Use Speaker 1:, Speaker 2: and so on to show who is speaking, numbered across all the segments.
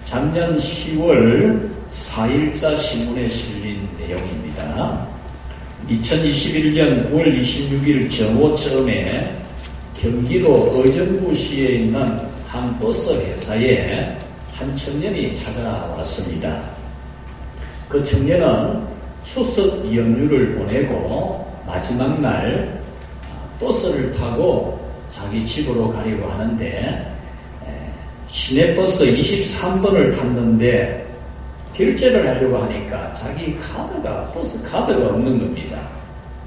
Speaker 1: 작년 10월 4일자 신문에 실린 내용입니다. 2021년 9월 26일 정오쯤에 경기도 의정부시에 있는 한 버스 회사에 한 청년이 찾아왔습니다. 그 청년은 추석 연휴를 보내고 마지막 날 버스를 타고 자기 집으로 가려고 하는데 시내버스 23번을 탔는데 결제를 하려고 하니까 자기 버스 카드가 없는 겁니다.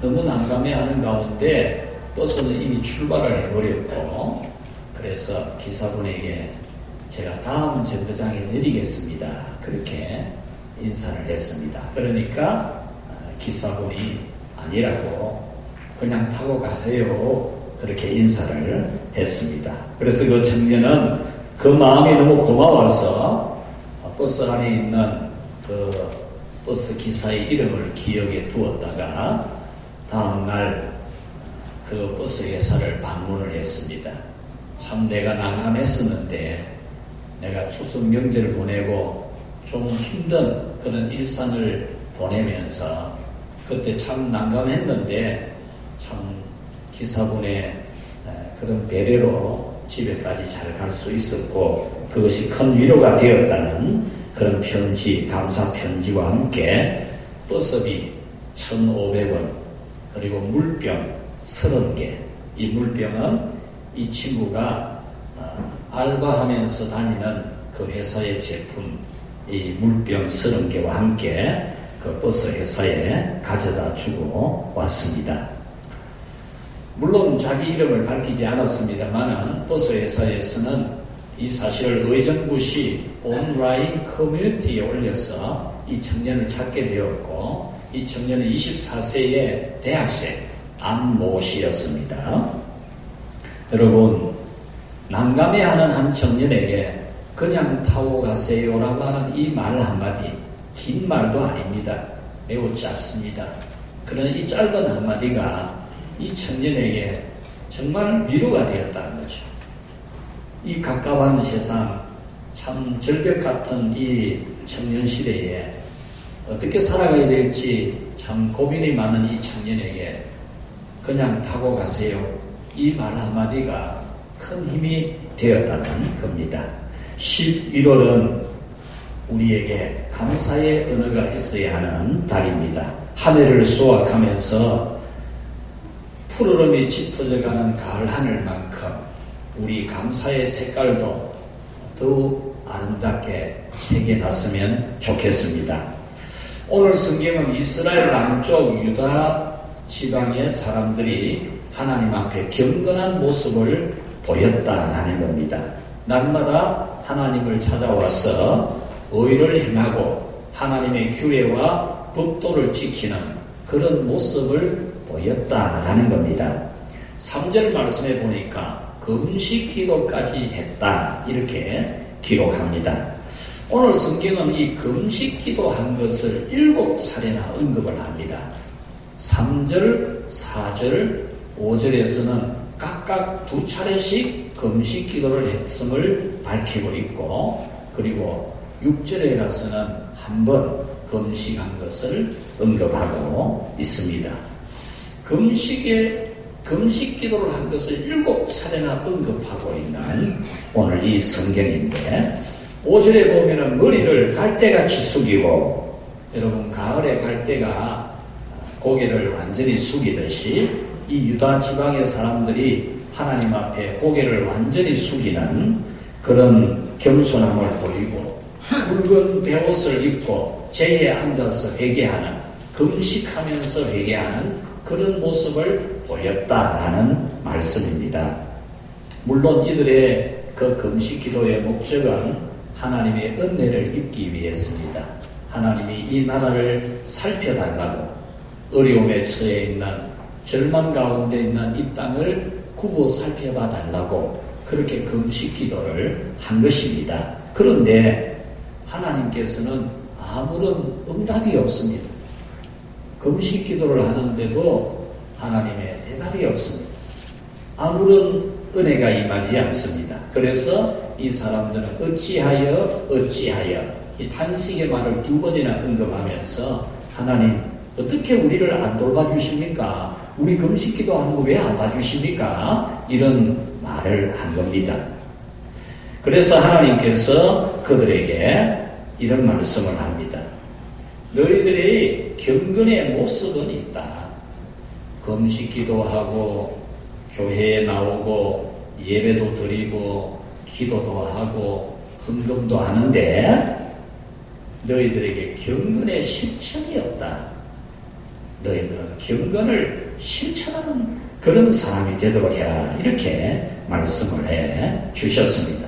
Speaker 1: 너무 난감해하는 가운데 버스는 이미 출발을 해버렸고, 그래서 기사분에게 제가 다음 정거장에 내리겠습니다, 그렇게 인사를 했습니다. 그러니까 기사분이 아니라고 그냥 타고 가세요, 그렇게 인사를 했습니다. 그래서 그 청년은 그 마음이 너무 고마워서 버스 안에 있는 그 버스 기사의 이름을 기억에 두었다가 다음날 그 버스 회사를 방문을 했습니다. 참 내가 난감했었는데, 내가 추석 명절을 보내고 좀 힘든 그런 일상을 보내면서 그때 참 난감했는데 참 기사분의 그런 배려로 집에까지 잘 갈 수 있었고, 그것이 큰 위로가 되었다는 그런 편지, 감사 편지와 함께 버스비 1,500원, 그리고 물병 30개. 이 물병은 이 친구가 알바하면서 다니는 그 회사의 제품, 이 물병 30개와 함께 그 버스 회사에 가져다 주고 왔습니다. 물론 자기 이름을 밝히지 않았습니다만 버스 회사에서는 이 사실을 의정부시 온라인 커뮤니티에 올려서 이 청년을 찾게 되었고, 이 청년은 24세의 대학생 안모 씨였습니다. 여러분, 난감해하는 한 청년에게 그냥 타고 가세요라고 하는 이 말 한마디, 긴 말도 아닙니다. 매우 짧습니다. 그러나 이 짧은 한마디가 이 청년에게 정말 위로가 되었다는 거죠. 이 가까운 세상, 참 절벽 같은 이 청년 시대에 어떻게 살아가야 될지 참 고민이 많은 이 청년에게 그냥 타고 가세요, 이 말 한마디가 큰 힘이 되었다는 겁니다. 11월은 우리에게 감사의 언어가 있어야 하는 달입니다. 한 해를 수확하면서 푸르름이 짙어져가는 가을 하늘만큼 우리 감사의 색깔도 더욱 아름답게 새겨놨으면 좋겠습니다. 오늘 성경은 이스라엘 남쪽 유다 지방의 사람들이 하나님 앞에 경건한 모습을 보였다라는 겁니다. 날마다 하나님을 찾아와서 의를 행하고 하나님의 규례와 법도를 지키는 그런 모습을 보였다라는 겁니다. 3절 말씀에 보니까 금식 기도까지 했다, 이렇게 기록합니다. 오늘 성경은 이 금식 기도한 것을 7차례나 언급을 합니다. 3절, 4절, 5절에서는 각각 2차례씩 금식 기도를 했음을 밝히고 있고, 그리고 6절에 가서는 한 번 금식한 것을 언급하고 있습니다. 금식 기도를 한 것을 7차례나 언급하고 있는 오늘 이 성경인데, 5절에 보면은 머리를 갈대같이 숙이고, 여러분 가을에 갈대가 고개를 완전히 숙이듯이 이 유다 지방의 사람들이 하나님 앞에 고개를 완전히 숙이는 그런 겸손함을 보이고, 붉은 베옷을 입고 제에 앉아서 회개하는, 금식하면서 회개하는 그런 모습을 보였다라는 말씀입니다. 물론 이들의 그 금식 기도의 목적은 하나님의 은혜를 입기 위해서입니다. 하나님이 이 나라를 살펴달라고, 어려움에 처해 있는, 절망 가운데 있는 이 땅을 굽어 살펴봐 달라고 그렇게 금식 기도를 한 것입니다. 그런데 하나님께서는 아무런 응답이 없습니다. 금식 기도를 하는데도 하나님의 대답이 없습니다. 아무런 은혜가 임하지 않습니다. 그래서 이 사람들은 어찌하여 이 탄식의 말을 두 번이나 언급하면서 하나님 어떻게 우리를 안 돌봐주십니까? 우리 금식기도 하는 거 왜 안 봐주십니까? 이런 말을 한 겁니다. 그래서 하나님께서 그들에게 이런 말씀을 합니다. 너희들의 경건의 모습은 있다. 금식기도 하고 교회에 나오고 예배도 드리고 기도도 하고 헌금도 하는데 너희들에게 경건의 실천이 없다. 너희들은 경건을 실천하는 그런 사람이 되도록 해라. 이렇게 말씀을 해 주셨습니다.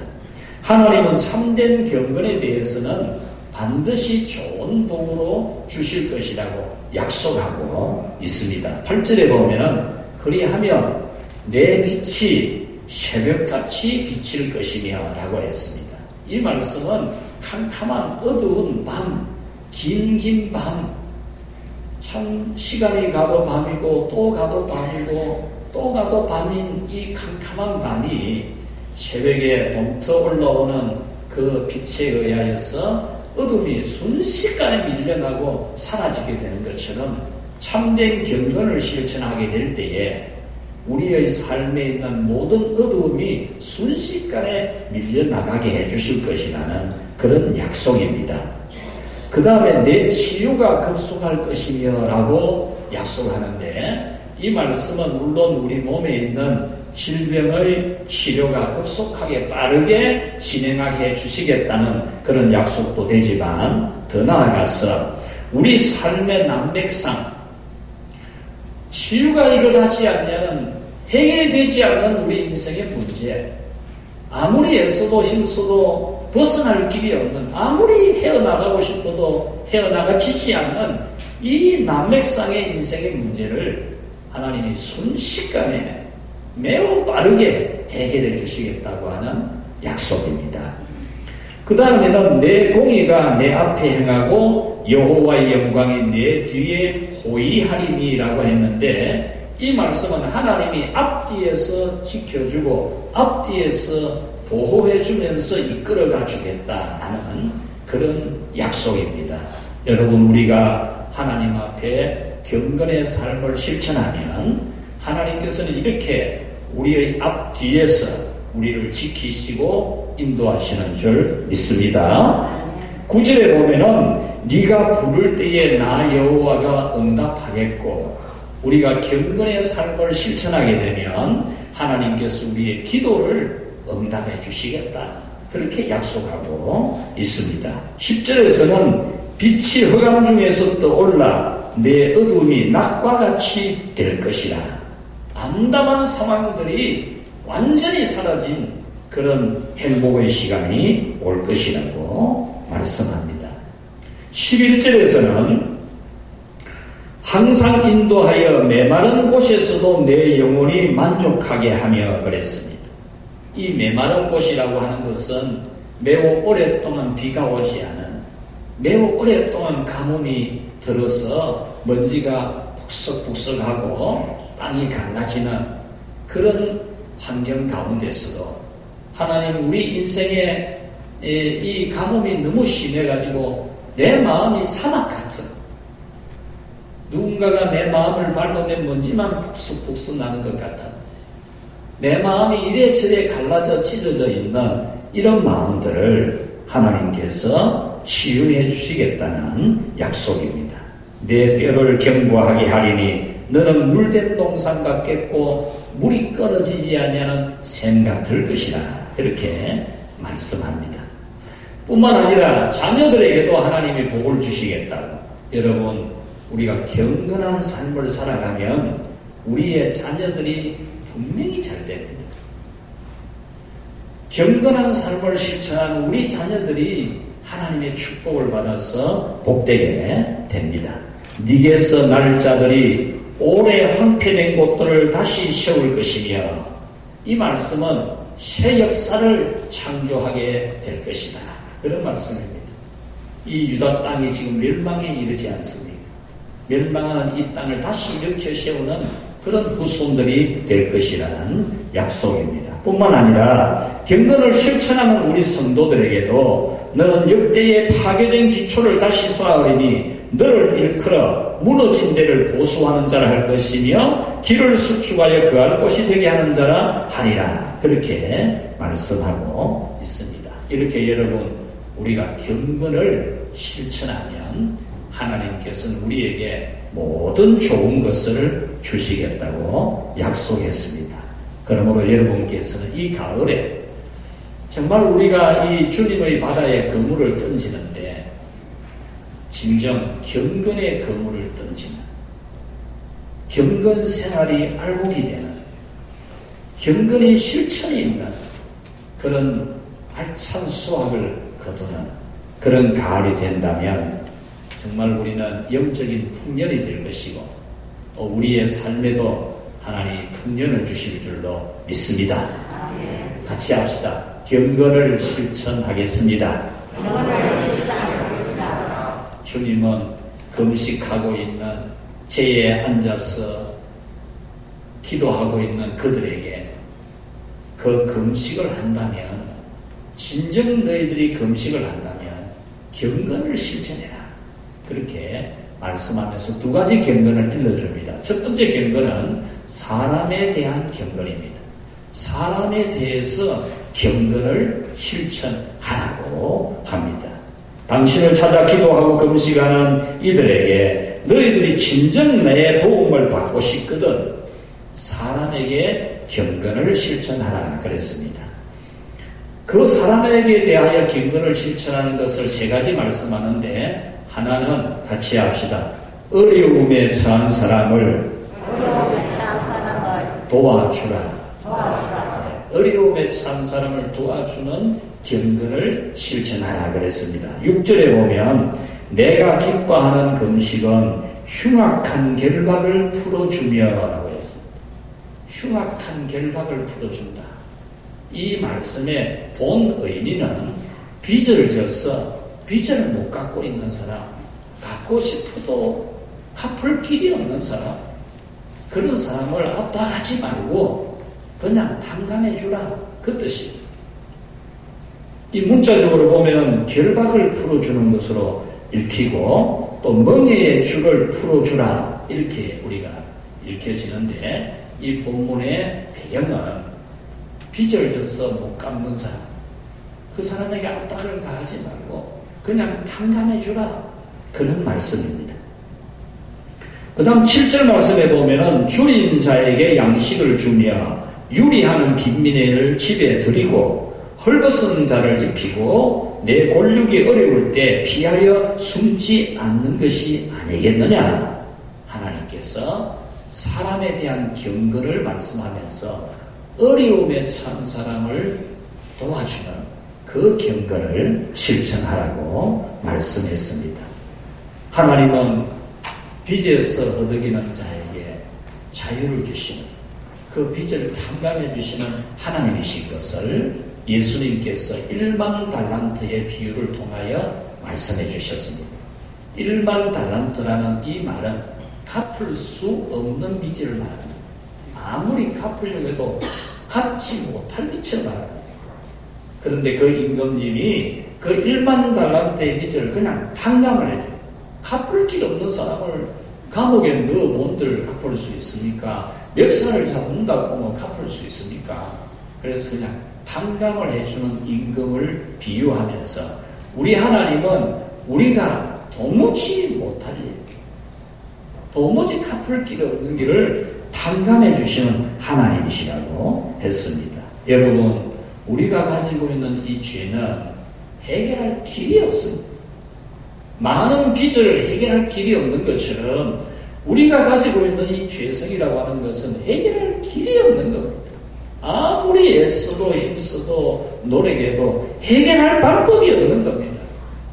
Speaker 1: 하나님은 참된 경건에 대해서는 반드시 좋은 복으로 주실 것이라고 약속하고 있습니다. 8절에 보면은 그리하면 내 빛이 새벽같이 비칠 것이며 라고 했습니다. 이 말씀은 캄캄한 어두운 밤, 긴 밤, 참 시간이 가도 밤이고 또 가도 밤이고 또 가도 밤인 이 캄캄한 밤이 새벽에 동터 올라오는 그 빛에 의하여서 어둠이 순식간에 밀려나고 사라지게 되는 것처럼 참된 경건을 실천하게 될 때에 우리의 삶에 있는 모든 어두움이 순식간에 밀려나가게 해주실 것이라는 그런 약속입니다. 그 다음에 내 치유가 급속할 것이며 라고 약속하는데 이 말씀은 물론 우리 몸에 있는 질병의 치료가 급속하게 빠르게 진행하게 해주시겠다는 그런 약속도 되지만 더 나아가서 우리 삶의 난맥상 치유가 일어나지 않는 해결되지 않는 우리 인생의 문제 아무리 애써도 힘써도 벗어날 길이 없는 아무리 헤어나가고 싶어도 헤어나가지지 않는 이 난맥상의 인생의 문제를 하나님이 순식간에 매우 빠르게 해결해 주시겠다고 하는 약속입니다. 그 다음에는 내 공의가 내 앞에 행하고 여호와의 영광이 내 뒤에 호위하리니라고 했는데 이 말씀은 하나님이 앞뒤에서 지켜주고 앞뒤에서 보호해주면서 이끌어가 주겠다는 그런 약속입니다. 여러분 우리가 하나님 앞에 경건의 삶을 실천하면 하나님께서는 이렇게 우리의 앞뒤에서 우리를 지키시고 인도하시는 줄 믿습니다. 9절에 보면은 네가 부를 때에 나 여호와가 응답하겠고 우리가 경건의 삶을 실천하게 되면 하나님께서 우리의 기도를 응답해 주시겠다. 그렇게 약속하고 있습니다. 10절에서는 빛이 흑암 중에서 떠올라 내 어둠이 낮과 같이 될 것이라. 암담한 상황들이 완전히 사라진 그런 행복의 시간이 올 것이라고 말씀합니다. 11절에서는 항상 인도하여 메마른 곳에서도 내 영혼이 만족하게 하며 그랬습니다. 이 메마른 곳이라고 하는 것은 매우 오랫동안 비가 오지 않은 매우 오랫동안 가뭄이 들어서 먼지가 북석북석하고 땅이 갈라지는 그런 환경 가운데서도 하나님 우리 인생에 이 가뭄이 너무 심해가지고 내 마음이 사막 같은 누군가가 내 마음을 밟으면 먼지만 북석북석 나는 것 같은 내 마음이 이래저래 갈라져 찢어져 있는 이런 마음들을 하나님께서 치유해 주시겠다는 약속입니다. 내 뼈를 견고하게 하리니 너는 물된 동산 같겠고 물이 끊어지지 아니하는 샘 같을 것이라 이렇게 말씀합니다. 뿐만 아니라 자녀들에게도 하나님이 복을 주시겠다고. 여러분 우리가 경건한 삶을 살아가면 우리의 자녀들이 분명히 잘 됩니다. 경건한 삶을 실천하는 우리 자녀들이 하나님의 축복을 받아서 복되게 됩니다. 네게서 날 자들이 오래 황폐된 곳들을 다시 세울 것이며 이 말씀은 새 역사를 창조하게 될 것이다. 그런 말씀입니다. 이 유다 땅이 지금 멸망에 이르지 않습니까? 멸망하는 이 땅을 다시 일으켜 세우는 그런 후손들이 될 것이라는 약속입니다. 뿐만 아니라 경건을 실천하는 우리 성도들에게도 너는 역대의 파괴된 기초를 다시 쌓으리니 너를 일컬어 무너진 데를 보수하는 자라 할 것이며 길을 수축하여 그할 곳이 되게 하는 자라 하리라. 그렇게 말씀하고 있습니다. 이렇게 여러분 우리가 경건을 실천하면 하나님께서는 우리에게 모든 좋은 것을 주시겠다고 약속했습니다. 그러므로 여러분께서는 이 가을에 정말 우리가 이 주님의 바다에 그물을 던지는데 진정 경건의 그물을 던지는 경건 생활이 알곡이 되는 경건의 실천이 있는 그런 알찬 수확을 거두는 그런 가을이 된다면 정말 우리는 영적인 풍년이 될 것이고 또 우리의 삶에도 하나님이 풍년을 주실 줄로 믿습니다. 같이 합시다. 경건을 실천하겠습니다. 주님은 금식하고 있는 제에 앉아서 기도하고 있는 그들에게 그 금식을 한다면 진정 너희들이 금식을 한다면 경건을 실천해라. 그렇게 말씀하면서 두 가지 경건을 일러줍니다. 첫 번째 경건은 사람에 대한 경건입니다. 사람에 대해서 경건을 실천하라고 합니다. 당신을 찾아 기도하고 금식하는 이들에게 너희들이 진정 내 도움을 받고 싶거든 사람에게 경건을 실천하라 그랬습니다. 그 사람에게 대하여 경건을 실천하는 것을 세 가지 말씀하는데 하나는 같이 합시다. 어려움에 처한 사람을 도와주라. 어려움에 처한 사람을 도와주는 경건을 실천하라 그랬습니다. 6절에 보면 내가 기뻐하는 금식은 흉악한 결박을 풀어주며 라고 했습니다. 흉악한 결박을 풀어준다. 이 말씀의 본 의미는 빚을 져서 빚을 못 갚고 있는 사람, 갚고 싶어도 갚을 길이 없는 사람, 그런 사람을 압박하지 말고 그냥 탕감해 주라 그 뜻입니다. 이 문자적으로 보면 결박을 풀어주는 것으로 읽히고 또 멍에의 줄을 풀어주라 이렇게 우리가 읽혀지는데 이 본문의 배경은 빚을 져서 못 갚는 사람, 그 사람에게 압박을 가하지 말고 그냥 탕감해 주라 그런 말씀입니다. 그 다음 7절 말씀에 보면은 줄인 자에게 양식을 주며 유리하는 빈민을 집에 들이고 헐벗은 자를 입히고 내 골육이 어려울 때 피하여 숨지 않는 것이 아니겠느냐. 하나님께서 사람에 대한 경건을 말씀하면서 어려움에 처한 사람을 도와주는 그 경건을 실천하라고 말씀했습니다. 하나님은 빚에서 허덕이는 자에게 자유를 주시는 그 빚을 탕감해 주시는 하나님이신 것을 예수님께서 1만 달란트의 비유를 통하여 말씀해 주셨습니다. 1만 달란트라는 이 말은 갚을 수 없는 빚을 말합니다. 아무리 갚으려고 해도 갚지 못할 빚을 말합니다. 그런데 그 임금님이 그 1만 달란트의 빚을 그냥 탕감을 해줘요. 갚을 길 없는 사람을 감옥에 넣어본들 갚을 수 있습니까? 멱살을 잡는다고 뭐 갚을 수 있습니까? 그래서 그냥 탕감을 해주는 임금을 비유하면서 우리 하나님은 우리가 도무지 못할 일, 도무지 갚을 길 없는 길을 탕감해 주시는 하나님이시라고 했습니다. 여러분, 우리가 가지고 있는 이 죄는 해결할 길이 없습니다. 많은 빚을 해결할 길이 없는 것처럼 우리가 가지고 있는 이 죄성이라고 하는 것은 해결할 길이 없는 겁니다. 아무리 애써도 힘써도 노력해도 해결할 방법이 없는 겁니다.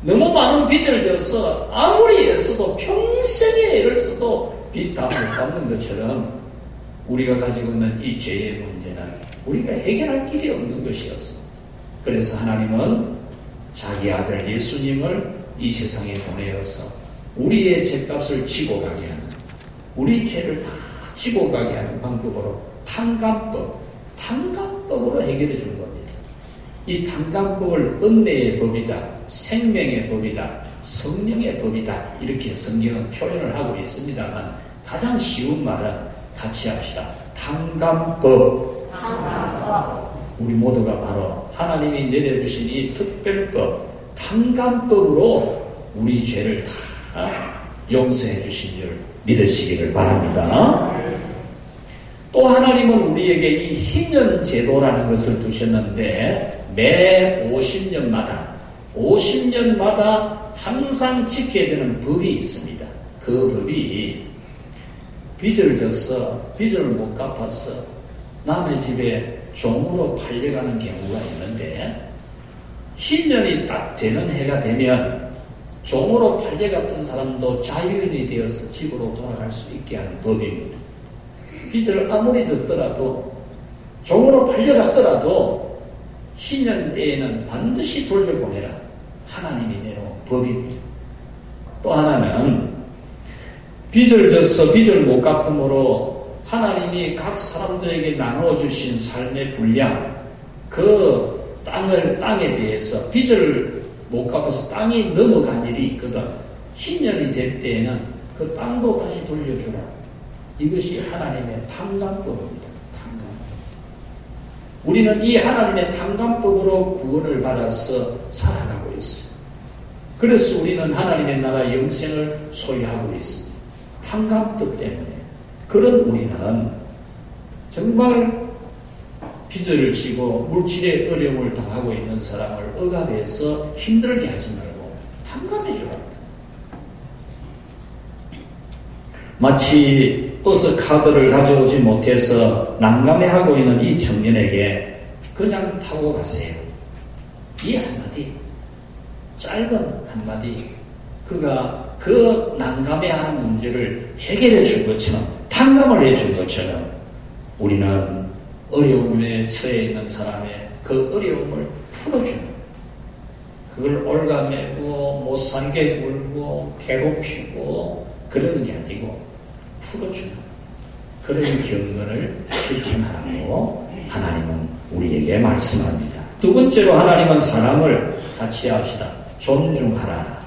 Speaker 1: 너무 많은 빚을 져서 아무리 애써도 평생에 애를 써도 빚 다 못 갚는 것처럼 우리가 가지고 있는 이 죄의 문제는 우리가 해결할 길이 없는 것이었습니다. 그래서 하나님은 자기 아들 예수님을 이 세상에 보내어서 우리의 죄값을 지고 가게 하는, 우리 죄를 다 지고 가게 하는 방법으로 탕감법, 탕감법으로 해결해 준 겁니다. 이 탕감법을 은혜의 법이다, 생명의 법이다, 성령의 법이다 이렇게 성경은 표현을 하고 있습니다만 가장 쉬운 말은 같이 합시다. 탕감법. 우리 모두가 바로 하나님이 내려주신 이 특별법, 탕감법으로 우리 죄를 다 용서해 주신 줄 믿으시기를 바랍니다. 또 하나님은 우리에게 이 희년 제도라는 것을 두셨는데 매 50년마다 항상 지켜야 되는 법이 있습니다. 그 법이 빚을 졌어, 빚을 못 갚았어, 남의 집에 종으로 팔려가는 경우가 있는데 희년이 딱 되는 해가 되면 종으로 팔려갔던 사람도 자유인이 되어서 집으로 돌아갈 수 있게 하는 법입니다. 빚을 아무리 졌더라도 종으로 팔려갔더라도 희년 때에는 반드시 돌려보내라. 하나님이 내놓은 법입니다. 또 하나는 빚을 져서 빚을 못 갚음으로 하나님이 각 사람들에게 나눠주신 삶의 분량, 그 땅에 대해서 빚을 못 갚아서 땅이 넘어간 일이 있거든. 희년이 될 때에는 그 땅도 다시 돌려주라. 이것이 하나님의 탕감법입니다. 탕감법. 우리는 이 하나님의 탕감법으로 구원을 받아서 살아가고 있어요. 그래서 우리는 하나님의 나라 영생을 소유하고 있습니다. 탕감법 때문에. 그런 우리는 정말 빚을 지고 물질의 어려움을 당하고 있는 사람을 억압해서 힘들게 하지 말고 탕감해 주라. 마치 버스 카드를 가져오지 못해서 난감해하고 있는 이 청년에게 그냥 타고 가세요. 이 한마디, 짧은 한마디, 그가 그 난감해하는 문제를 해결해 준 것처럼, 탕감을 해 준 것처럼 우리는 어려움에 처해 있는 사람의 그 어려움을 풀어주는, 그걸 올가매고 못 살게 물고 괴롭히고 그러는 게 아니고 풀어주는 그런 경건을 실천하라고 하나님은 우리에게 말씀합니다. 두 번째로 하나님은 사람을 같이 합시다. 존중하라.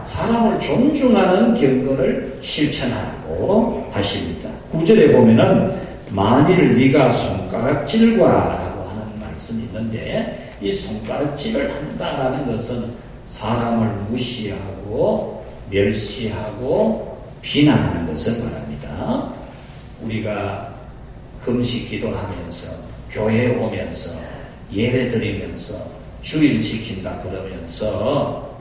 Speaker 1: 사람을 존중하는 경건을 실천하라고 하십니다. 9절에 보면은 만일 네가 손가락질과 라고 하는 말씀이 있는데 이 손가락질을 한다라는 것은 사람을 무시하고 멸시하고 비난하는 것을 말합니다. 우리가 금식 기도하면서 교회에 오면서 예배 드리면서 주일 지킨다 그러면서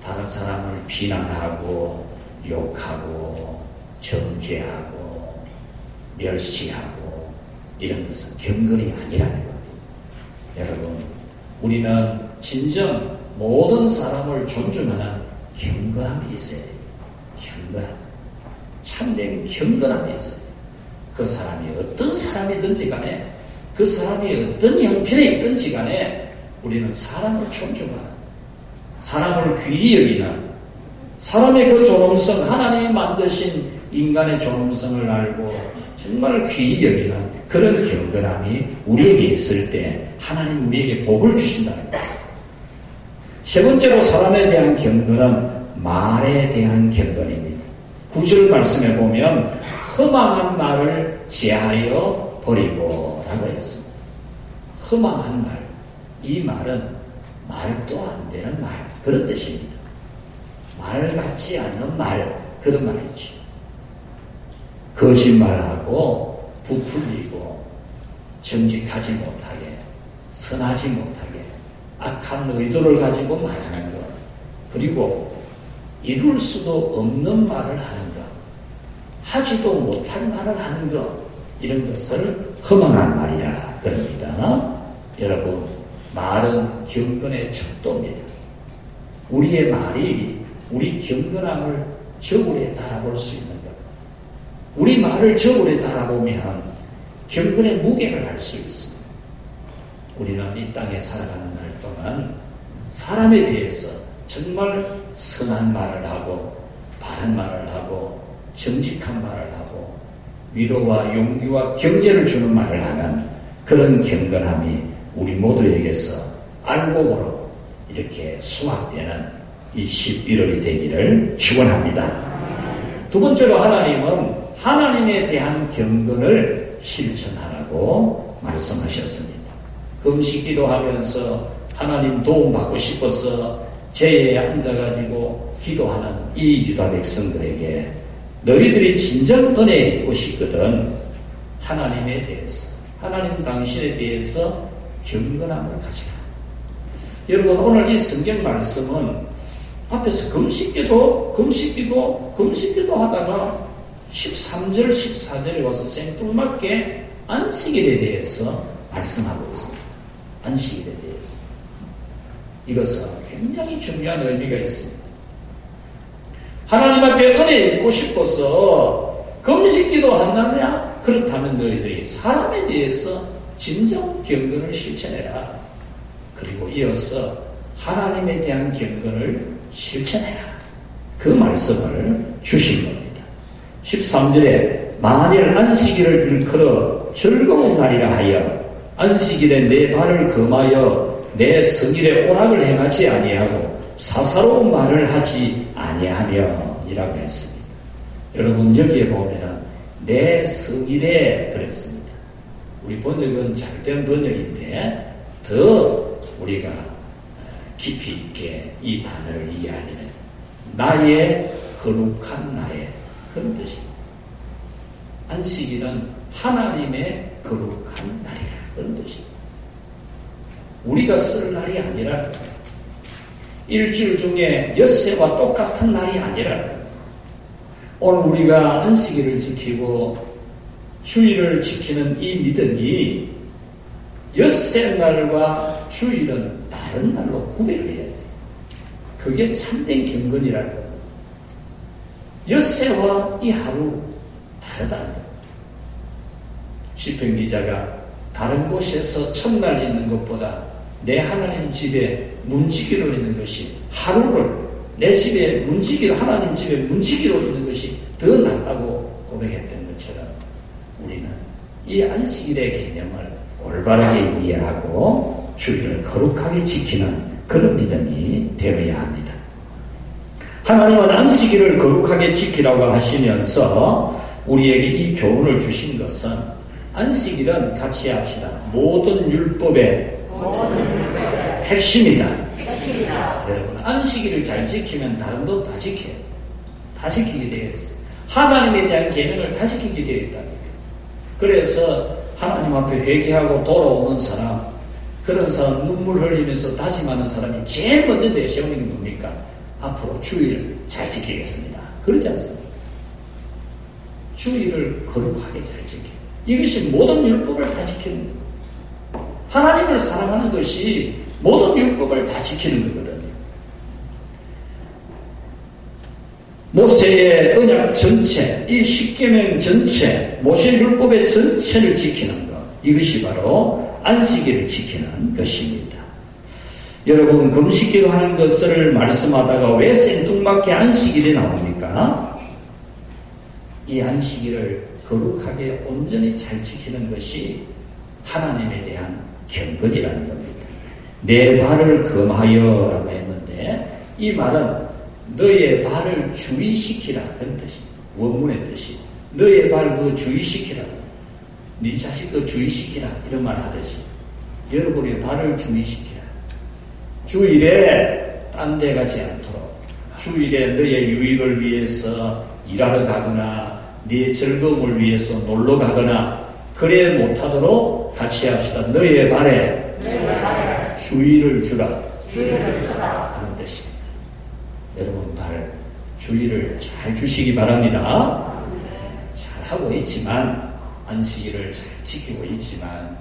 Speaker 1: 다른 사람을 비난하고 욕하고 정죄하고 멸시하고 이런 것은 경건이 아니라는 겁니다. 여러분, 우리는 진정 모든 사람을 존중하는 경건함이 있어야 돼요. 경건함. 참된 경건함이 있어요. 그 사람이 어떤 사람이든지 간에 그 사람이 어떤 형편에 있든지 간에 우리는 사람을 존중하는, 사람을 귀히 여기는, 사람의 그 존엄성, 하나님이 만드신 인간의 존엄성을 알고 정말 귀히 여기는 그런 경건함이 우리에게 있을 때 하나님 우리에게 복을 주신다는 거예요. 세 번째로 사람에 대한 경건은 말에 대한 경건입니다. 9절 말씀에 보면 허망한 말을 제하여 버리고 라고 했습니다. 허망한 말, 이 말은 말도 안 되는 말, 그런 뜻입니다. 말 같지 않는 말, 그런 말이지. 거짓말하고 부풀리고 정직하지 못하게, 선하지 못하게 악한 의도를 가지고 말하는 것, 그리고 이룰 수도 없는 말을 하는 것, 하지도 못할 말을 하는 것, 이런 것을 허망한 말이라 그럽니다. 여러분, 말은 경건의 척도입니다. 우리의 말이 우리 경건함을 저울에 달아볼 수 있는 것. 우리 말을 저울에 달아보면 경건의 무게를 알 수 있습니다. 우리는 이 땅에 살아가는 날 동안 사람에 대해서 정말 선한 말을 하고 바른 말을 하고 정직한 말을 하고 위로와 용기와 격려를 주는 말을 하는 그런 경건함이 우리 모두에게서 알곡으로 이렇게 수확되는 이 11월이 되기를 축원합니다. 두 번째로 하나님은 하나님에 대한 경건을 실천하라고 말씀하셨습니다. 금식기도 하면서 하나님 도움받고 싶어서 제에 앉아가지고 기도하는 이 유다 백성들에게 너희들이 진정 은혜에 있고 싶거든 하나님에 대해서 하나님 당신에 대해서 경건함을 가지라. 여러분 오늘 이 성경 말씀은 앞에서 금식기도 하다가 13절 14절에 와서 생뚱맞게 안식일에 대해서 말씀하고 있습니다. 안식일에 대해서 이것은 굉장히 중요한 의미가 있습니다. 하나님 앞에 은혜 있고 싶어서 금식기도 한다냐? 그렇다면 너희들이 사람에 대해서 진정 경건을 실천해라. 그리고 이어서 하나님에 대한 경건을 실천해라. 그 말씀을 주신 겁니다. 13절에 만일 안식일을 일컬어 즐거운 날이라 하여 안식일에 내 발을 금하여 내 성일에 오락을 행하지 아니하고 사사로운 말을 하지 아니하며 이라고 했습니다. 여러분 여기에 보면은 내 성일에 그랬습니다. 우리 번역은 잘된 번역인데 더 우리가 깊이 있게 이 단어를 이해하려면 나의 거룩한 날에 그런 뜻입니다. 안식일은 하나님의 거룩한 날이라 그런 뜻입니다. 우리가 쓸 날이 아니라 일주일 중에 엿새와 똑같은 날이 아니라 오늘 우리가 안식일을 지키고 주일을 지키는 이 믿음이 엿새 날과 주일은 다른 날로 구별을 해야 돼요. 그게 참된 경건이라는 겁니다. 엿새와 이 하루 다르다는 겁니다. 시편 기자가 다른 곳에서 첫날 있는 것보다 내 하나님 집에 문지기로 있는 것이 하루를 내 집에 문지기로 하나님 집에 문지기로 있는 것이 더 낫다고 고백했던 것처럼 우리는 이 안식일의 개념을 올바르게 이해하고 주일을 거룩하게 지키는 그런 믿음이 되어야 합니다. 하나님은 안식일을 거룩하게 지키라고 하시면서 우리에게 이 교훈을 주신 것은 안식일은 같이 합시다. 모든 율법의 핵심이다. 여러분 안식일을 잘 지키면 다른 것 다 지켜요. 다 지키게 되어 있어요. 하나님에 대한 계명을 다 지키게 되어 있다는 거예요. 그래서 하나님 앞에 회개하고 돌아오는 사람, 그런 사람 눈물 흘리면서 다짐하는 사람이 제일 먼저 내세우는 게 뭡니까? 앞으로 주일을 잘 지키겠습니다. 그러지 않습니까? 주일을 거룩하게 잘 지켜. 이것이 모든 율법을 다 지키는 거예요. 하나님을 사랑하는 것이 모든 율법을 다 지키는 거거든요. 모세의 언약 전체, 이 십계명 전체, 모세 율법의 전체를 지키는 것, 이것이 바로 안식일을 지키는 것입니다. 여러분 금식기도 하는 것을 말씀하다가 왜 생뚱맞게 안식일이 나옵니까? 이 안식일을 거룩하게 온전히 잘 지키는 것이 하나님에 대한 경건이라는 겁니다. 내 발을 금하여 라고 했는데 이 말은 너의 발을 주의시키라 그런 뜻입니다. 원문의 뜻이 너의 발 그 주의시키라, 네 자식도 주의시키라 이런 말 하듯이 여러분의 발을 주의시키라. 주일에 딴 데 가지 않도록, 주일에 너의 유익을 위해서 일하러 가거나 네 즐거움을 위해서 놀러 가거나 그래 못하도록 같이 합시다. 너의 발에 주의를 주라. 그런 뜻입니다. 여러분 발 주의를 잘 주시기 바랍니다. 잘하고 있지만 안식일을 잘 지키고 있지만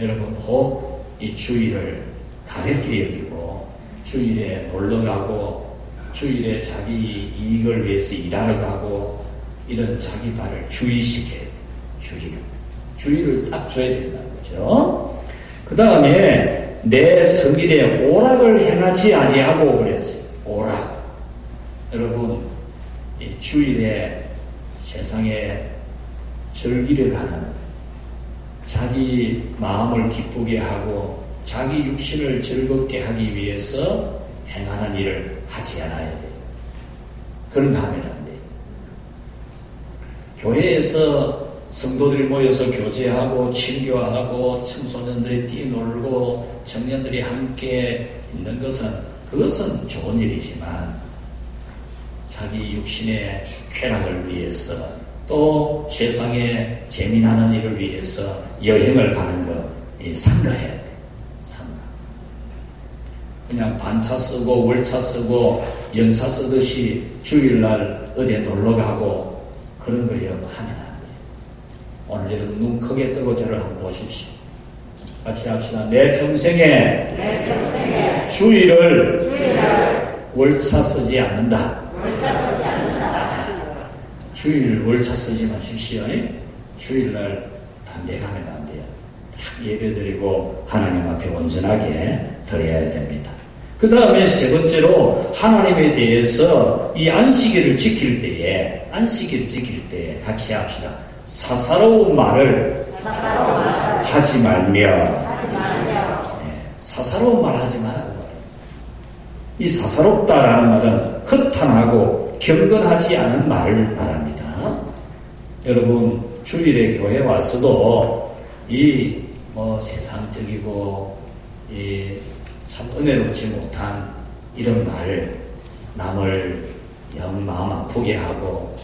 Speaker 1: 여러분 혹 이 주일을 가볍게 여기고 주일에 놀러가고 주일에 자기 이익을 위해서 일하러 가고 이런 자기 발을 주의시켜야 돼요. 주의를 딱 줘야 된다는 거죠. 그 다음에 내 성일에 오락을 행하지 아니하고 그랬어요. 오락. 여러분 이 주일에 세상에 즐기려 가는, 자기 마음을 기쁘게 하고 자기 육신을 즐겁게 하기 위해서 행하는 일을 하지 않아야 돼요. 그런 거 하면 안 돼요. 교회에서 성도들이 모여서 교제하고 친교하고 청소년들이 뛰놀고 청년들이 함께 있는 그것은 좋은 일이지만 자기 육신의 쾌락을 위해서 또 세상에 재미나는 일을 위해서 여행을 가는 거 삼가해야 돼. 삼가. 그냥 반차 쓰고 월차 쓰고 연차 쓰듯이 주일날 어디에 놀러 가고 그런 거 여러분 하면 안 돼. 오늘 여러분 눈 크게 뜨고 저를 한번 보십시오. 같이 합시다. 내 평생에 주일을 월차 쓰지 않는다. 주일 월차 쓰지 마십시오. 주일날 담배 가면 안 돼요. 딱 예배드리고 하나님 앞에 온전하게 드려야 됩니다. 그 다음에 세 번째로 하나님에 대해서 이 안식일을 지킬 때에 같이 합시다. 사사로운 말을 하지 말며 사사로운 말 하지 말라고 말해요. 이 사사롭다라는 말은 허탄하고 경건하지 않은 말을 말합니다. 여러분 주일에 교회 와서도 이 세상적이고 참 은혜롭지 못한 이런 말, 남을 영 마음 아프게 하고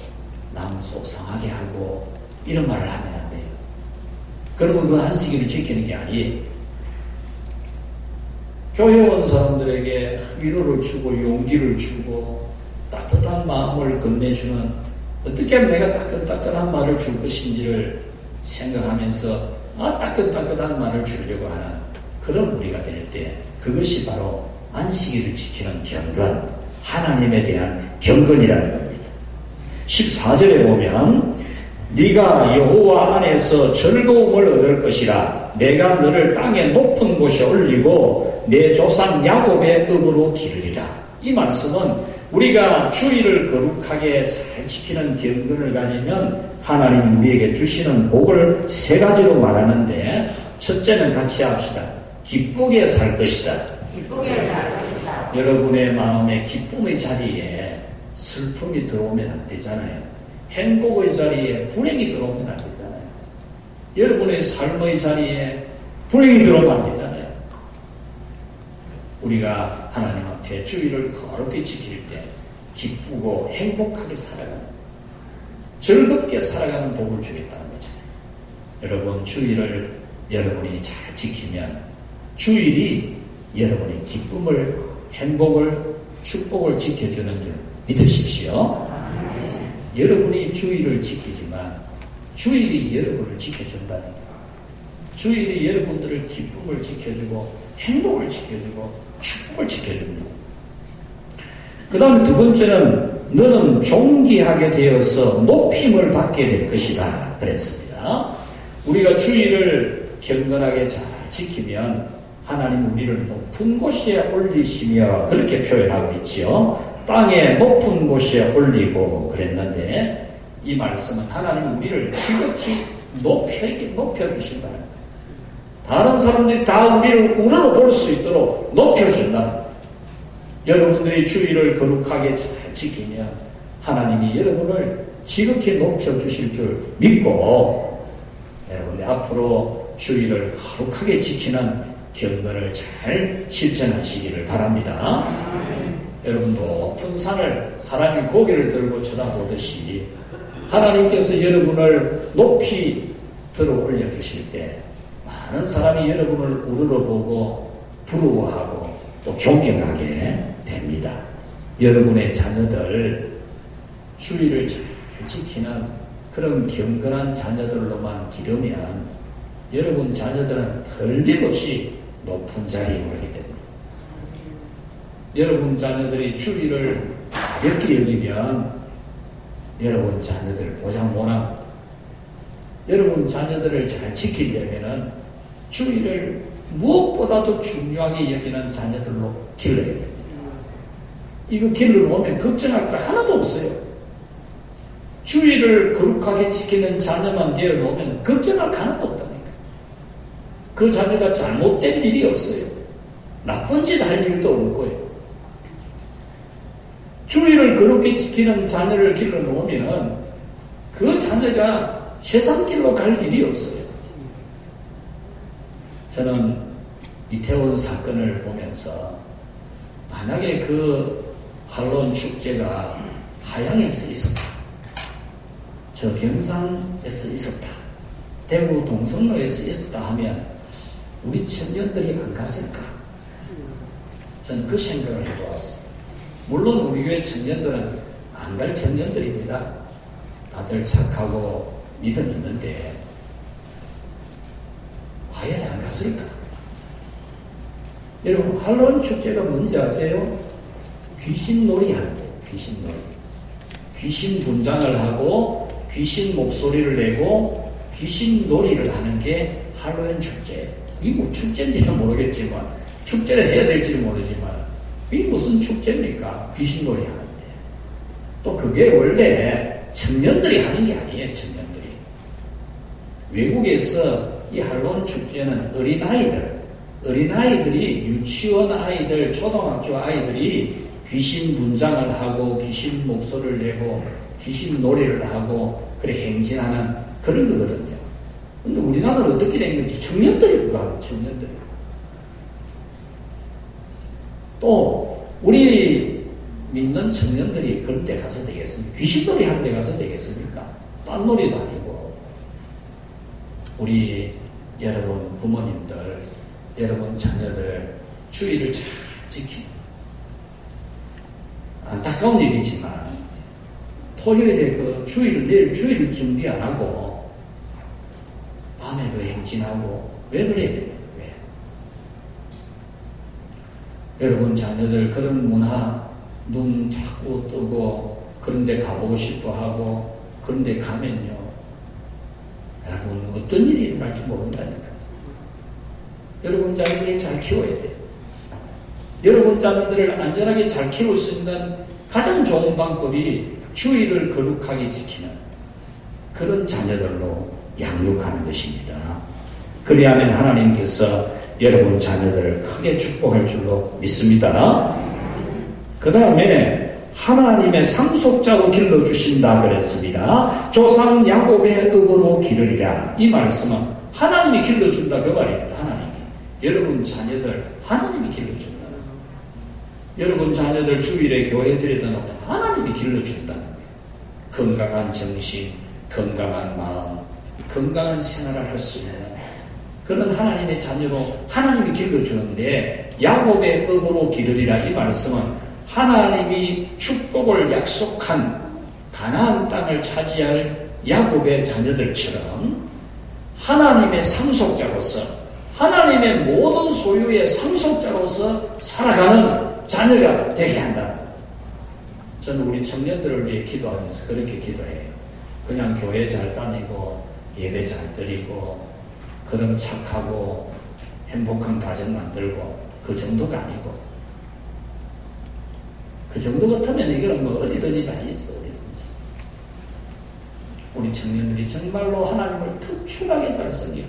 Speaker 1: 남 속상하게 하고 이런 말을 하면 안 돼요. 그러면 그 안식일을 지키는 게 아니에요. 교회 온 사람들에게 위로를 주고 용기를 주고 따뜻한 마음을 건네주는, 어떻게 하면 내가 따끈따끈한 말을 줄 것인지를 생각하면서 따끈따끈한 말을 주려고 하는 그런 우리가 될 때, 그것이 바로 안식일을 지키는 경건, 하나님에 대한 경건이라는 겁니다. 14절에 보면 네가 여호와 안에서 즐거움을 얻을 것이라. 내가 너를 땅의 높은 곳에 올리고 내 조상 야곱의 업으로 기르리라. 이 말씀은 우리가 주일을 거룩하게 잘 지키는 경건을 가지면 하나님 우리에게 주시는 복을 세 가지로 말하는데, 첫째는 같이 합시다. 기쁘게 살 것이다. 여러분의 마음에 기쁨의 자리에 슬픔이 들어오면 안 되잖아요. 행복의 자리에 불행이 들어오면 안 되잖아요. 여러분의 삶의 자리에 불행이 들어오면 안 되잖아요. 우리가 하나님 앞에 주일을 거룩히 지킬 때 기쁘고 행복하게 살아가는, 즐겁게 살아가는 복을 주겠다는 거잖아요. 여러분 주일을 여러분이 잘 지키면 주일이 여러분의 기쁨을, 행복을, 축복을 지켜주는 줄 믿으십시오. 여러분이 주일을 지키지만 주일이 여러분을 지켜준다는 거예요. 주일이 여러분들의 기쁨을 지켜주고 행복을 지켜주고 축복을 지켜줍니다. 그 다음에 두 번째는 너는 존귀하게 되어서 높임을 받게 될 것이다 그랬습니다. 우리가 주일을 경건하게 잘 지키면 하나님 우리를 높은 곳에 올리시며 그렇게 표현하고 있지요. 땅에 높은 곳에 올리고 그랬는데, 이 말씀은 하나님 우리를 지극히 높여주신다는 거예요. 다른 사람들이 다 우리를 우러러 볼 수 있도록 높여준다는 거예요. 여러분들이 주일을 거룩하게 잘 지키면 하나님이 여러분을 지극히 높여주실 줄 믿고, 여러분들 앞으로 주일을 거룩하게 지키는 경건을 잘 실천하시기를 바랍니다. 여러분 높은 산을 사람이 고개를 들고 쳐다보듯이 하나님께서 여러분을 높이 들어 올려주실 때 많은 사람이 여러분을 우러러보고 부러워하고 또 존경하게 됩니다. 여러분의 자녀들 주일을 잘 지키는 그런 경건한 자녀들로만 기르면 여러분 자녀들은 틀림없이 높은 자리에 오르게 됩니다. 여러분 자녀들이 주일을 가볍게 여기면 여러분 자녀들 보장 못합니다. 여러분 자녀들을 잘 지키려면 주일을 무엇보다도 중요하게 여기는 자녀들로 길러야 됩니다. 이거 길러보면 걱정할 거 하나도 없어요. 주의를 거룩하게 지키는 자녀만 되어 놓으면 걱정할 하나도 없다니까. 그 자녀가 잘못된 일이 없어요. 나쁜 짓 할 일도 없고요. 주의를 거룩히 지키는 자녀를 길러 놓으면 그 자녀가 세상 길로 갈 일이 없어요. 저는 이태원 사건을 보면서 만약에 그 할로윈 축제가 하양에서 있었다, 저 경산에서 있었다, 대구 동성로에서 있었다 하면 우리 청년들이 안 갔을까? 저는 그 생각을 해보았어요. 물론 우리 교회 청년들은 안 갈 청년들입니다. 다들 착하고 믿음 있는데 과연 안 갔을까? 여러분, 할로윈 축제가 뭔지 아세요? 귀신놀이 하는데, 귀신놀이. 귀신 분장을 하고 귀신 목소리를 내고 귀신놀이를 하는 게 할로윈 축제. 이게 뭐 축제인지는 모르겠지만, 축제를 해야 될지는 모르지만, 이게 무슨 축제입니까? 귀신놀이 하는데. 또 그게 원래 청년들이 하는 게 아니에요, 청년들이. 외국에서 이 할로윈 축제는 어린아이들이, 유치원 아이들, 초등학교 아이들이 귀신 분장을 하고 귀신 목소리를 내고 귀신 놀이를 하고 그래 행진하는 그런 거거든요. 근데 우리나라는 어떻게 된 건지 청년들이 그거 하고, 청년들이. 또 우리 믿는 청년들이 그런 데 가서 되겠습니까? 귀신놀이 하는 데 가서 되겠습니까? 딴 놀이도 아니고. 우리 여러분 부모님들, 여러분 자녀들 주의를 잘 지키는, 안타까운 일이지만 토요일에 그 내일 주의를 준비 안 하고 밤에 그 행진하고 왜 그래야 돼요? 왜? 여러분 자녀들 그런 문화 눈 자꾸 뜨고 그런 데 가보고 싶어 하고 그런 데 가면요, 여러분 어떤 일이 일어날지 모른다니까. 여러분 자녀들을 잘 키워야 돼요. 여러분 자녀들을 안전하게 잘 키울 수 있는 가장 좋은 방법이 주의를 거룩하게 지키는 그런 자녀들로 양육하는 것입니다. 그리하면 하나님께서 여러분 자녀들을 크게 축복할 줄로 믿습니다. 그 다음에 하나님의 상속자로 길러주신다 그랬습니다. 조상 야곱의 업으로 기르리라. 이 말씀은 하나님이 길러준다 그 말입니다. 하나님이. 여러분 자녀들 하나님이 길러준다. 여러분 자녀들 주일에 교회 들여다 놓으면 하나님이 길러준다는 거예요. 건강한 정신, 건강한 마음, 건강한 생활을 할 수 있는 그런 하나님의 자녀로 하나님이 길러주는데, 야곱의 업으로 기르리라 이 말씀은 하나님이 축복을 약속한 가나안 땅을 차지할 야곱의 자녀들처럼 하나님의 상속자로서, 하나님의 모든 소유의 상속자로서 살아가는 자녀가 되게 한다. 저는 우리 청년들을 위해 기도하면서 그렇게 기도해요. 그냥 교회 잘 다니고 예배 잘 드리고 그런 착하고 행복한 가정 만들고 그 정도가 아니고, 그 정도 같으면 이거는 뭐 어디든지 다 있어. 어디든지. 우리 청년들이 정말로 하나님을 특출하게 잘 섬기고,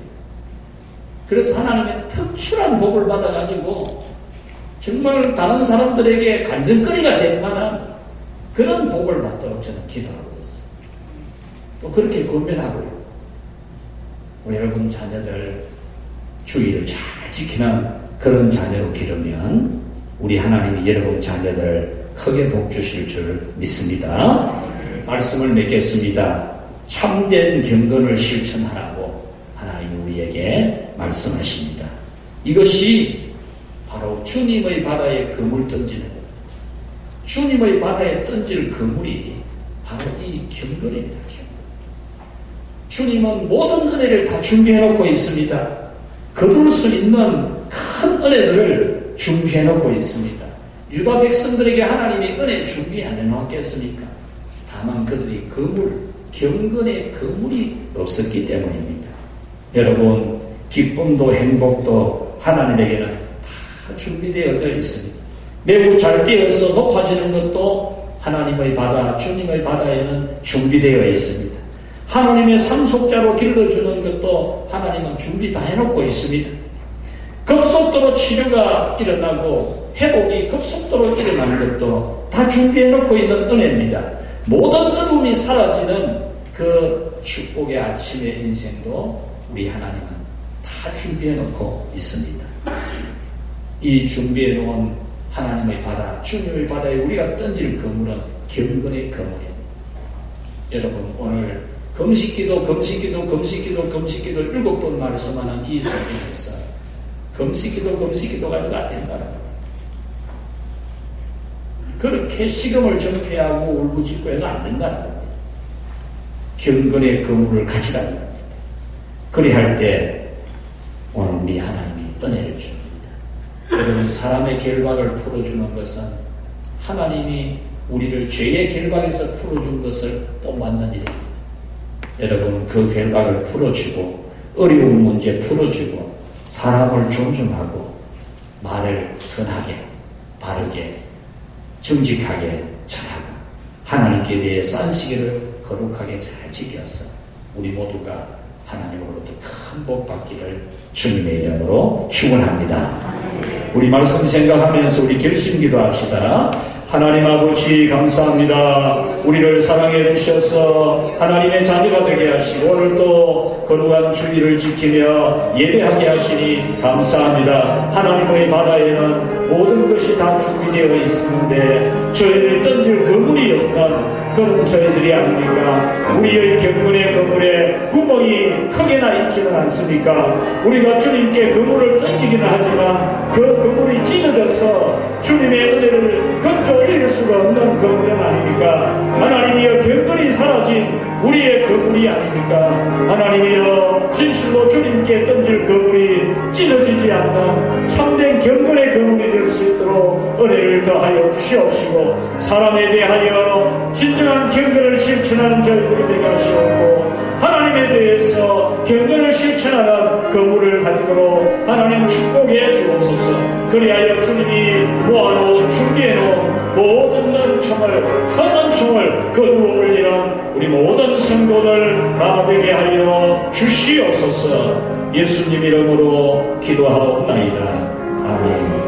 Speaker 1: 그래서 하나님의 특출한 복을 받아가지고 정말 다른 사람들에게 간증거리가 될 만한 그런 복을 받도록 저는 기도하고 있어요. 또 그렇게 권면하고요. 여러분 자녀들 주의를 잘 지키는 그런 자녀로 기르면 우리 하나님이 여러분 자녀들 크게 복 주실 줄 믿습니다. 말씀을 맺겠습니다. 참된 경건을 실천하라고 하나님이 우리에게 말씀하십니다. 이것이 바로 주님의 바다에 그물 던지는 것. 주님의 바다에 던질 그물이 바로 이 경건입니다. 경건. 주님은 모든 은혜를 다 준비해놓고 있습니다. 거둘 수 있는 큰 은혜들을 준비해놓고 있습니다. 유다 백성들에게 하나님이 은혜 준비 안 해놓았겠습니까? 다만 그들이 그물, 경건의 그물이 없었기 때문입니다. 여러분, 기쁨도 행복도 하나님에게는 다 준비되어져 있습니다. 매우 잘 뛰어서 높아지는 것도 하나님의 바다, 주님의 바다에는 준비되어 있습니다. 하나님의 상속자로 길러주는 것도 하나님은 준비 다 해놓고 있습니다. 급속도로 치료가 일어나고 회복이 급속도로 일어나는 것도 다 준비해놓고 있는 은혜입니다. 모든 어둠이 사라지는 그 축복의 아침의 인생도 우리 하나님은 다 준비해놓고 있습니다. 이 준비해놓은 하나님의 바다, 주님의 바다에 우리가 던질 그물은 경건의 그물입니다. 여러분, 오늘 금식기도 7번 말씀하는 이 성경에서 금식기도 가지고 안 된다는 거예요. 그렇게 식음을 정폐하고 울부짖고 해도 안 된다는 겁니다. 경건의 그물을 가지라는 겁니다. 그리할 때 오늘 우리 하나님이 은혜를 줍니다. 여러분, 사람의 결박을 풀어주는 것은 하나님이 우리를 죄의 결박에서 풀어준 것을 또 맞는 일입니다. 여러분, 그 결박을 풀어주고 어려운 문제 풀어주고 사람을 존중하고 말을 선하게 바르게 정직하게 잘하고 하나님께 대해서 안식일을 거룩하게 잘 지켜서 우리 모두가 하나님으로부터 큰 복 받기를 주님의 이름으로 축원합니다. 우리 말씀 생각하면서 우리 결심 기도합시다. 하나님 아버지 감사합니다. 우리를 사랑해 주셔서 하나님의 자녀가 되게 하시고 오늘도 거룩한 주의를 지키며 예배하게 하시니 감사합니다. 하나님의 바다에는 모든 것이 다 준비되어 있는데 저희를 던질 그물이 없는 그런 저희들이 아닙니까? 우리의 경건의 그물에 구멍이 크게나 있지는 않습니까? 우리가 주님께 그물을 던지기는 하지만 그 그물이 찢어져서 주님의 은혜를 건져 올릴 수가 없는 그물은 아닙니까? 하나님이여, 경건이 사라진 우리의 그물이 아닙니까? 하나님이여, 진실로 주님께 던질 그물이 찢어지지 않는 참된 경건의 그물이 될 수 있도록 은혜를 더하여 주시옵시고 사람에 대하여 진정한 경건을 실천하는 저희들이 되게 하시옵고 하나님에 대해서 경건을 실천하는 그물을 가지고 하나님 축복해 주옵소서. 그리하여 주님이 모아놓은 준비해놓은 모든 은총을 큰 은총을 거두어 올리는 우리 모든 성도들 다 되게 하여 주시옵소서. 예수님 이름으로 기도하옵나이다. 아멘.